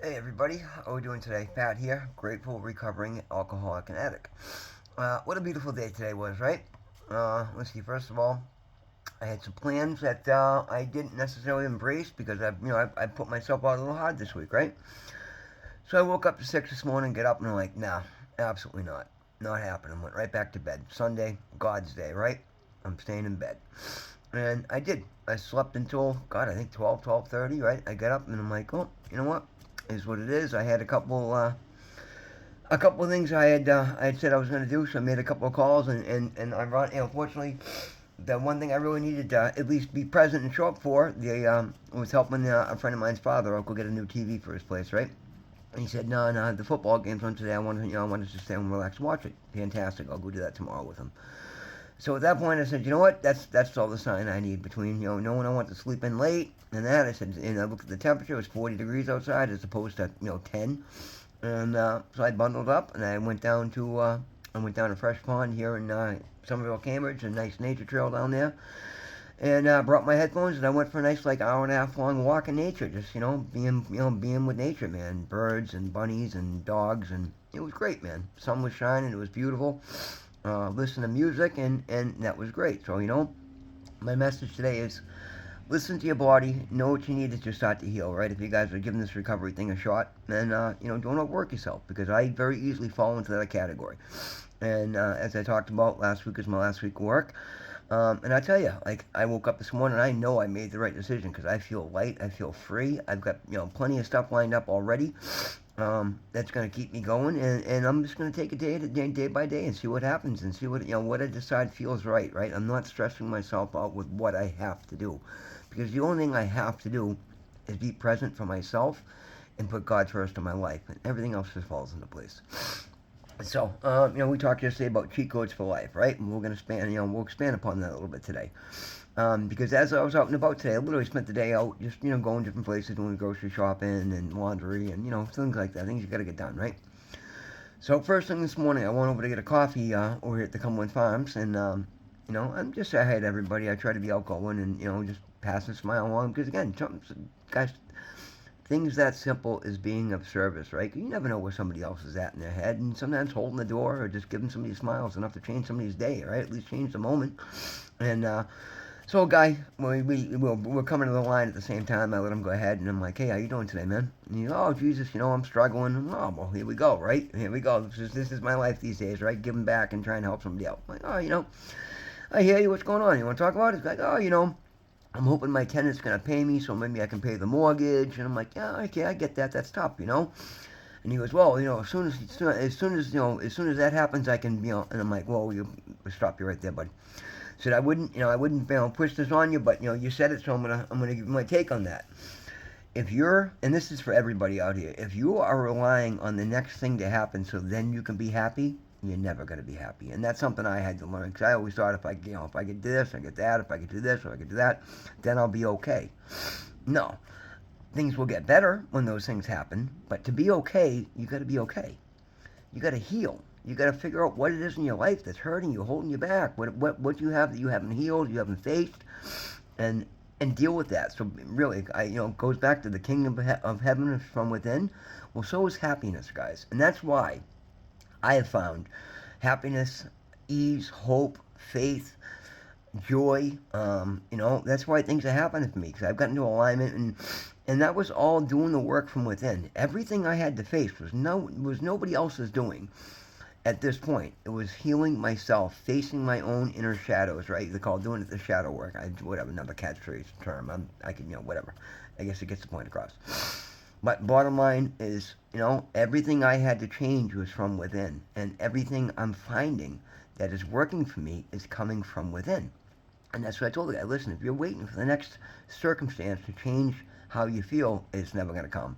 Hey everybody, how are we doing today? Pat here, grateful, recovering alcoholic and addict. What a beautiful day today was, right? Let's see. First of all, I had some plans that I didn't necessarily embrace because I put myself out a little hard this week, right? So I woke up at 6 this morning, get up, and I'm like, nah, absolutely not, not happening. Went right back to bed. Sunday, God's day, right? I'm staying in bed, and I did. I slept until God, I think 12:30, right? I got up and I'm like, oh, you know what? Is what it is. I had a couple of things I had said I was going to do, so I made a couple of calls, and I brought, unfortunately, the one thing I really needed to at least be present and show up for was helping a friend of mine's father go get a new TV for his place, right? And he said, no, no, the football game's on today. I wanted to stay home and relax and watch it. Fantastic. I'll go do that tomorrow with him. So at that point, I said, you know what? That's all the sign I need between knowing I want to sleep in late and that. I said, and I looked at the temperature; it was 40 degrees outside as opposed to 10. And so I bundled up and I went down to Fresh Pond here in Somerville, Cambridge, a nice nature trail down there. And brought my headphones and I went for a nice like hour and a half long walk in nature, just being with nature, man, birds and bunnies and dogs, and it was great, man. Sun was shining, it was beautiful. Listen to music, and that was great. So my message today is listen to your body, know what you need to start to heal, right? If you guys are giving this recovery thing a shot, then don't overwork yourself, because I very easily fall into that category. And as I talked about, last week was my last week of work. And I tell you, like, I woke up this morning, I know I made the right decision because I feel light, I feel free. I've got plenty of stuff lined up already. That's going to keep me going, and I'm just going to take it day by day and see what happens and see what I decide feels right. Right? I'm not stressing myself out with what I have to do, because the only thing I have to do is be present for myself and put God first in my life, and everything else just falls into place. So, we talked yesterday about cheat codes for life, right? And we'll expand upon that a little bit today. Because as I was out and about today, I literally spent the day out just, going different places, doing grocery shopping and laundry and, things like that. Things you got to get done, right? So, first thing this morning, I went over to get a coffee over here at the Cumberland Farms. And, I'm just ahead of everybody. I try to be outgoing and, just pass a smile along. Because, again, guys, things that simple as being of service, right? You never know where somebody else is at in their head, and sometimes holding the door or just giving somebody smiles enough to change somebody's day, right? At least change the moment. And so, a guy, we're coming to the line at the same time. I let him go ahead, and I'm like, "Hey, how you doing today, man?" And he's, "Oh, Jesus, I'm struggling." Oh, well, here we go, right? Here we go. This is my life these days, right? Giving back and trying to help somebody else. I'm like, oh, I hear you. What's going on? You want to talk about it? He's like, oh, I'm hoping my tenant's gonna pay me, so maybe I can pay the mortgage. And I'm like, yeah, okay, I get that. That's tough. And he goes, well, as soon as that happens, I can. And I'm like, well, stop you right there, buddy. I said I wouldn't, push this on you, but you said it, so I'm gonna give you my take on that. And this is for everybody out here, if you are relying on the next thing to happen so then you can be happy, you're never going to be happy. And that's something I had to learn, because I always thought if I could do this, I get that, if I could do this, if I could do that, then I'll be okay. No, things will get better when those things happen, but to be okay, you got to be okay. You got to heal. You got to figure out what it is in your life that's hurting you, holding you back. What you have that you haven't healed, you haven't faced, and deal with that. So really, goes back to the kingdom of heaven is from within. Well, so is happiness, guys, and that's why I have found happiness, ease, hope, faith, joy. That's why things are happening for me, because I've gotten into alignment, and that was all doing the work from within. Everything I had to face was nobody else's doing. At this point, it was healing myself, facing my own inner shadows, right? They call doing it the shadow work. Whatever, another catchphrase term. I can, whatever. I guess it gets the point across. But bottom line is, everything I had to change was from within. And everything I'm finding that is working for me is coming from within. And that's what I told the guy. Listen, if you're waiting for the next circumstance to change how you feel, it's never going to come.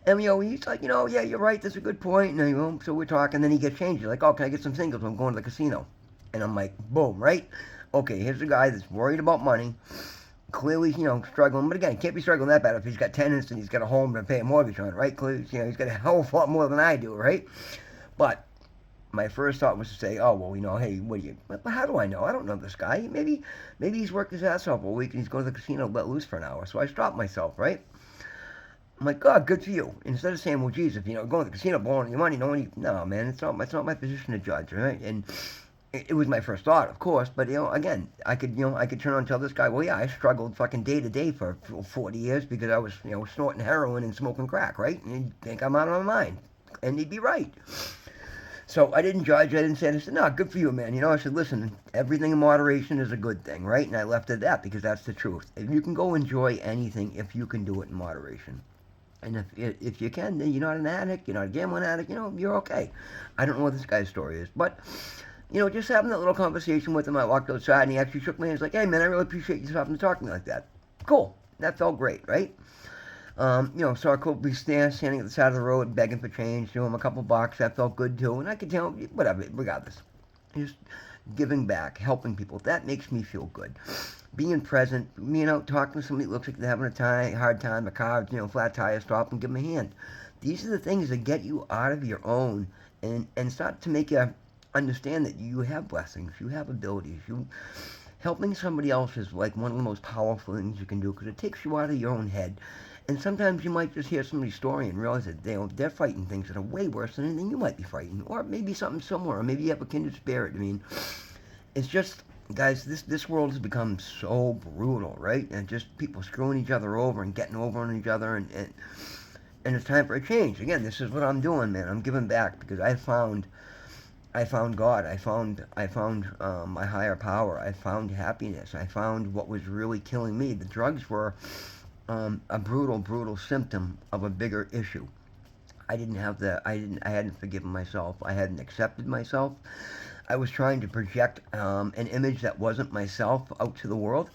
And, he's like, yeah, you're right, that's a good point. And, so we're talking, then he gets changed. He's like, oh, can I get some singles? I'm going to the casino. And I'm like, boom, right? Okay, here's a guy that's worried about money, clearly, struggling. But again, he can't be struggling that bad if he's got tenants and he's got a home to pay a mortgage on, right? Clearly, he's got a hell of a lot more than I do, right? But my first thought was to say, oh, well, hey, how do I know? I don't know this guy. Maybe he's worked his ass off all week and he's going to the casino let loose for an hour. So I stopped myself, right? I'm like, God, good for you. Instead of saying, well, geez, if going to the casino, blowing your money, no, man, it's not my position to judge, right? And it was my first thought, of course, but again, I could turn on and tell this guy, well, yeah, I struggled fucking day to day for 40 years because I was, snorting heroin and smoking crack, right? And he'd think I'm out of my mind, and he'd be right. So I didn't judge. I didn't say, I said, no, good for you, man. I said, listen, everything in moderation is a good thing, right? And I left it at that because that's the truth. If you can go enjoy anything, if you can do it in moderation. And if you can, then you're not an addict, you're not a gambling addict, you're okay. I don't know what this guy's story is, but just having that little conversation with him, I walked outside and he actually shook my hand. He's like, hey man, I really appreciate you stopping to talk to me like that. Cool. That felt great, right? Saw a couple be standing at the side of the road begging for change, threw him a couple bucks. That felt good too. And I could tell, whatever, regardless. Just giving back, helping people. That makes me feel good. Being present, talking to somebody that looks like they're having a hard time, a car, flat tire, stop and give them a hand. These are the things that get you out of your own and start to make you understand that you have blessings, you have abilities. Helping somebody else is like one of the most powerful things you can do because it takes you out of your own head. And sometimes you might just hear somebody's story and realize that they're fighting things that are way worse than anything you might be fighting, or maybe something similar, or maybe you have a kindred spirit. I mean, it's just, guys, this world has become so brutal, right? And just people screwing each other over and getting over on each other, and it's time for a change. Again, this is what I'm doing, man. I'm giving back because I found God. I found my higher power. I found happiness. I found what was really killing me. The drugs were a brutal, brutal symptom of a bigger issue. I hadn't forgiven myself. I hadn't accepted myself. I was trying to project an image that wasn't myself out to the world.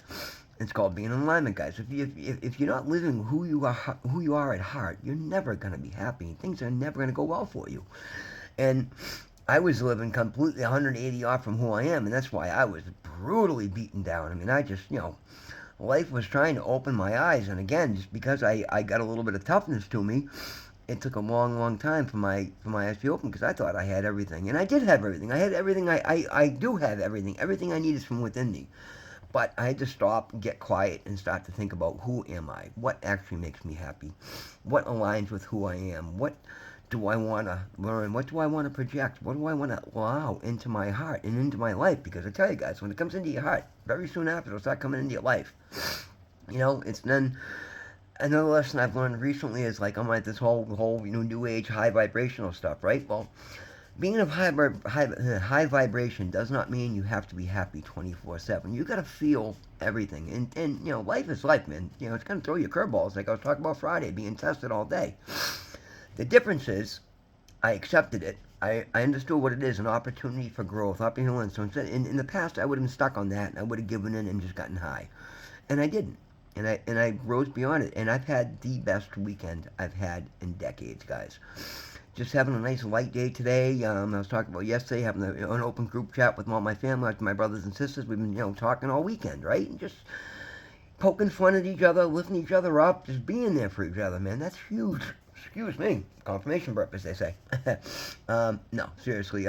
It's called being in alignment, guys. If you're not living who you are at heart, you're never gonna be happy. Things are never gonna go well for you. And I was living completely 180 off from who I am, and that's why I was brutally beaten down. I mean, I just, life was trying to open my eyes, and again, just because I got a little bit of toughness to me, it took a long, long time for my eyes to be open because I thought I had everything, and I did have everything. I had everything. I do have everything. Everything I need is from within me. But I had to stop, get quiet, and start to think about who am I? What actually makes me happy? What aligns with who I am? What do I want to learn? What do I want to project? What do I want to allow into my heart and into my life? Because I tell you guys, when it comes into your heart, very soon after it'll start coming into your life. It's then another lesson I've learned recently is like I'm like this whole new age high vibrational stuff, right? Well, being of high vibration does not mean you have to be happy 24/7. You got to feel everything, and life is life, man. It's gonna throw you curveballs, like I was talking about Friday, being tested all day. The difference is, I accepted it. I understood what it is, an opportunity for growth, opportunity. So instead, in the past, I would have been stuck on that, and I would have given in and just gotten high, and I didn't. And I rose beyond it, and I've had the best weekend I've had in decades, guys. Just having a nice light day today. I was talking about yesterday having an open group chat with all my family, like my brothers and sisters. We've been talking all weekend, right? And just poking fun at each other, lifting each other up, just being there for each other, man. That's huge. Excuse me. Confirmation purpose, they say. No, seriously.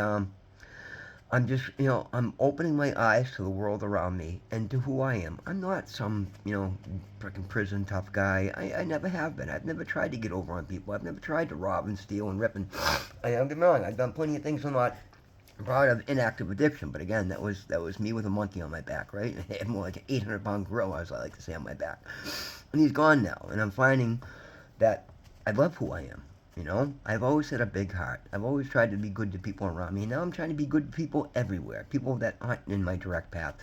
I'm just, I'm opening my eyes to the world around me and to who I am. I'm not some, freaking prison tough guy. I never have been. I've never tried to get over on people. I've never tried to rob and steal and rip and, don't get me wrong, I've done plenty of things I'm not proud of inactive addiction. But again, that was me with a monkey on my back, right? I had more like an 800-pound gorilla, as I like to say, on my back. And he's gone now. And I'm finding that I love who I am. I've always had a big heart. I've always tried to be good to people around me. Now I'm trying to be good to people everywhere, people that aren't in my direct path,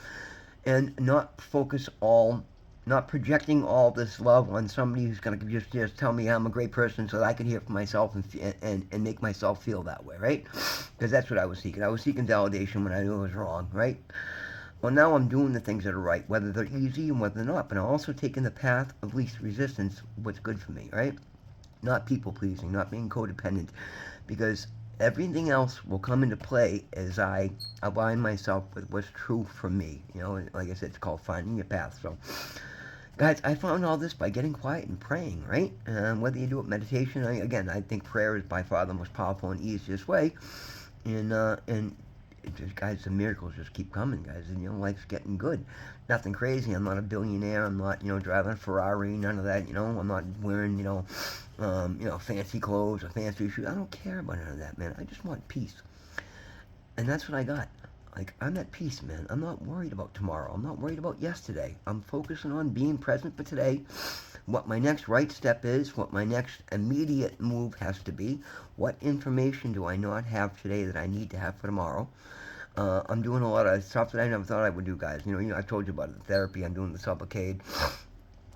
and not projecting all this love on somebody who's going to just tell me I'm a great person so that I can hear it for myself and make myself feel that way, right? Because that's what I was seeking. I was seeking validation when I knew I was wrong, right? Well, now I'm doing the things that are right, whether they're easy and whether they're not. But I'm also taking the path of least resistance, what's good for me, right? Not people pleasing, not being codependent, because everything else will come into play as I align myself with what's true for me. Like I said, it's called finding your path. So, guys, I found all this by getting quiet and praying, right? Whether you do it meditation, I think prayer is by far the most powerful and easiest way. And guys, the miracles just keep coming, guys. And, life's getting good. Nothing crazy. I'm not a billionaire. I'm not, driving a Ferrari. None of that. I'm not wearing, fancy clothes or fancy shoes. I don't care about none of that, man. I just want peace. And that's what I got. Like, I'm at peace, man. I'm not worried about tomorrow. I'm not worried about yesterday. I'm focusing on being present for today, what my next right step is, what my next immediate move has to be, what information do I not have today that I need to have for tomorrow. I'm doing a lot of stuff that I never thought I would do, guys. I told you about it, the therapy. I'm doing the Sublocade.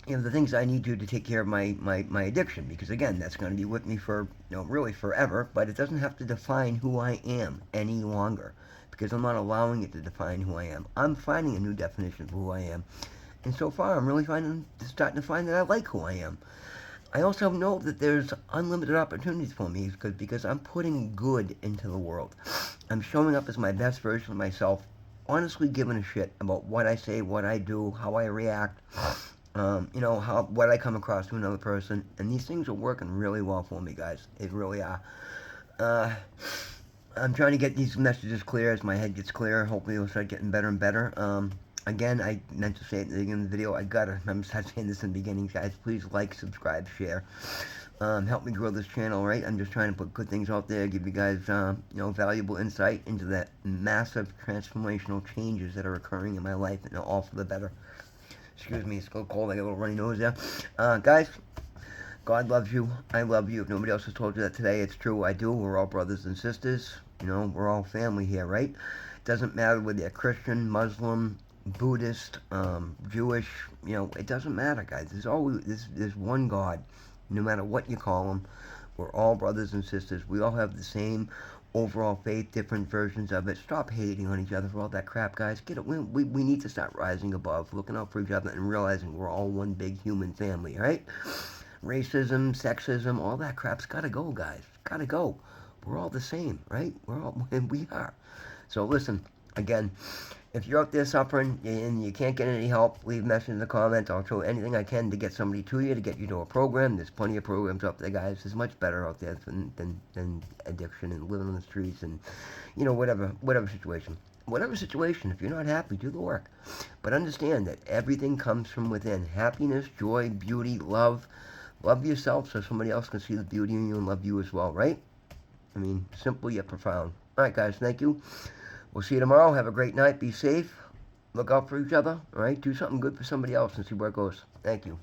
The things I need to take care of my addiction, because again, that's going to be with me for, really forever, but it doesn't have to define who I am any longer, because I'm not allowing it to define who I am. I'm finding a new definition of who I am, and so far I'm really starting to find that I like who I am. I also know that there's unlimited opportunities for me, because I'm putting good into the world. I'm showing up as my best version of myself, honestly giving a shit about what I say, what I do, how I react, what I come across to another person, and these things are working really well for me, guys. They really are. I'm trying to get these messages clear as my head gets clearer. Hopefully it'll start getting better and better. Again, I meant to say it at the beginning of the video. I gotta remember to start saying this in the beginning, guys. Please like, subscribe, share. Help me grow this channel, right? I'm just trying to put good things out there, give you guys, valuable insight into that massive transformational changes that are occurring in my life, and all for the better. Excuse me, it's a little cold. I got a little runny nose there. Guys, God loves you. I love you. If nobody else has told you that today, it's true. I do. We're all brothers and sisters. We're all family here, right? It doesn't matter whether you're Christian, Muslim, Buddhist, Jewish. It doesn't matter, guys. There's one God. No matter what you call him, we're all brothers and sisters. We all have the same overall faith, different versions of it. Stop hating on each other for all that crap, guys. Get it. We need to start rising above, looking out for each other, and realizing we're all one big human family, right? Racism, sexism, all that crap's gotta go, guys. Gotta go. We're all the same, right? We are. So listen, again, if you're out there suffering and you can't get any help, leave a message in the comments. I'll show anything I can to get somebody to you, to get you to a program. There's plenty of programs up there, guys. There's much better out there than addiction and living on the streets and, whatever situation. Whatever situation, if you're not happy, do the work. But understand that everything comes from within. Happiness, joy, beauty, love. Love yourself so somebody else can see the beauty in you and love you as well, right? Simple yet profound. All right, guys, thank you. We'll see you tomorrow. Have a great night. Be safe. Look out for each other. All right? Do something good for somebody else and see where it goes. Thank you.